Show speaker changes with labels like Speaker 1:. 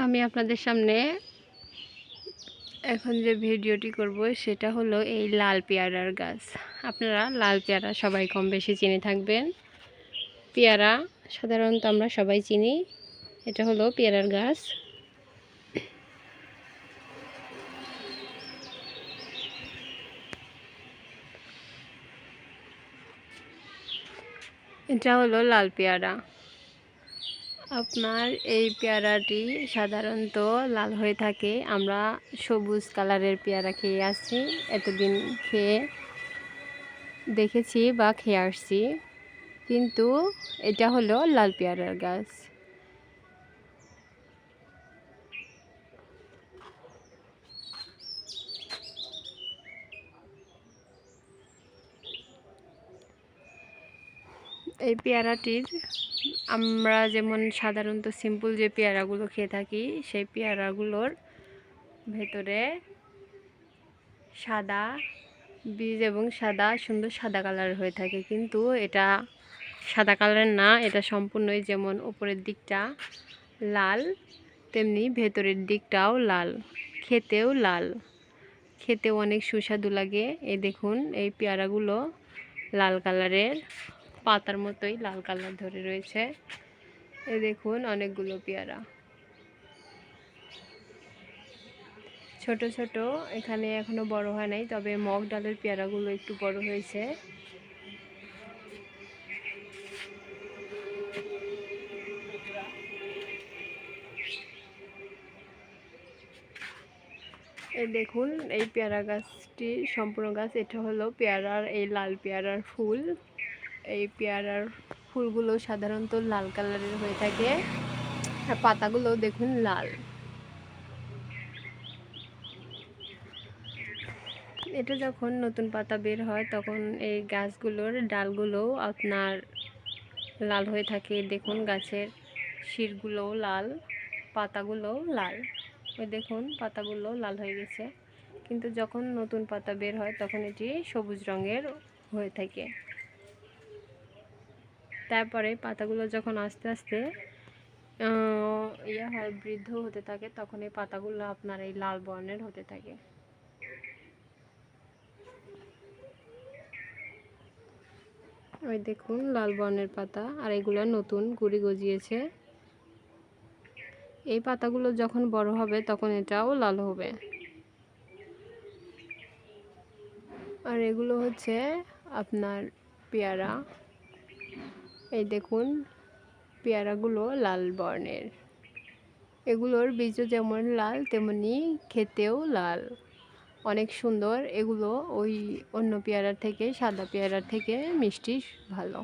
Speaker 1: আমি আপনাদের সামনে এখন যে ভিডিওটি করব সেটা হলো এই লাল পেয়ারার গাছ। আপনারা লাল পেয়ারা সবাই কম বেশি চিনে থাকবেন। পেয়ারা সাধারণত আমরা সবাই চিনি। এটা হলো পেয়ারার গাছ। এটা হলো লাল পেয়ারা। আপনার এই পেয়ারাটি সাধারণত লাল হয়ে থাকে। আমরা সবুজ কালারের পেয়ারা খেয়ে আসছি, এতদিন খেয়ে দেখেছি বা খেয়ে আসছি, কিন্তু এটা হলো লাল পেয়ারার গাছ। এই পেয়ারাটির আমরা যেমন সাধারণত সিম্পল যে পেয়ারাগুলো খেয়ে থাকি, সেই পেয়ারাগুলোর ভেতরে সাদা বীজ এবং সাদা সুন্দর সাদা কালার হয়ে থাকে, কিন্তু এটা সাদা কালার না। এটা সম্পূর্ণই যেমন উপরের দিকটা লাল, তেমনি ভেতরের দিকটাও লাল, খেতেও লাল, খেতেও অনেক সুস্বাদু লাগে। এই দেখুন, এই পেয়ারাগুলো লাল কালারের, পাতার মতোই লাল কালার ধরে রয়েছে। এই দেখুন অনেকগুলো পেয়ারা, ছোট ছোট, এখানে এখনো বড় হয় নাই, তবে মগ ডালের পেয়ারাগুলো একটু বড় হয়েছে। এই দেখুন এই পেয়ারা গাছটি সম্পূর্ণ গাছ। এটা হলো পেয়ারার, এই লাল পেয়ারার ফুল। এই পেয়ারার ফুলগুলো সাধারণত লাল কালারের হয়ে থাকে, আর পাতাগুলো দেখুন লাল। এটা যখন নতুন পাতা বের হয় তখন এই গাছগুলোর ডালগুলোও আপনার লাল হয়ে থাকে। দেখুন গাছের শিরগুলোও লাল, পাতাগুলোও লাল। ওই দেখুন পাতাগুলো লাল হয়ে গেছে, কিন্তু যখন নতুন পাতা বের হয় তখন এটি সবুজ রঙের হয়ে থাকে। তারপরে পাতাগুলো যখন আস্তে আস্তে হয়, বৃদ্ধ হতে থাকে, তখন এই পাতাগুলো আপনার এই লাল বর্ণের হতে থাকে। ওই দেখুন লাল বর্ণের পাতা, আর এগুলো নতুন কুঁড়ি গজিয়েছে। এই পাতাগুলো যখন বড় হবে তখন এটাও লাল হবে। আর এগুলো হচ্ছে আপনার পেয়ারা। এই দেখুন পেয়ারাগুলো লাল বর্ণের, এগুলোর বীজও যেমন লাল তেমনি খেতেও লাল, অনেক সুন্দর। এগুলো ওই অন্য পেয়ারার থেকে, সাদা পেয়ারার থেকে মিষ্টি ভালো।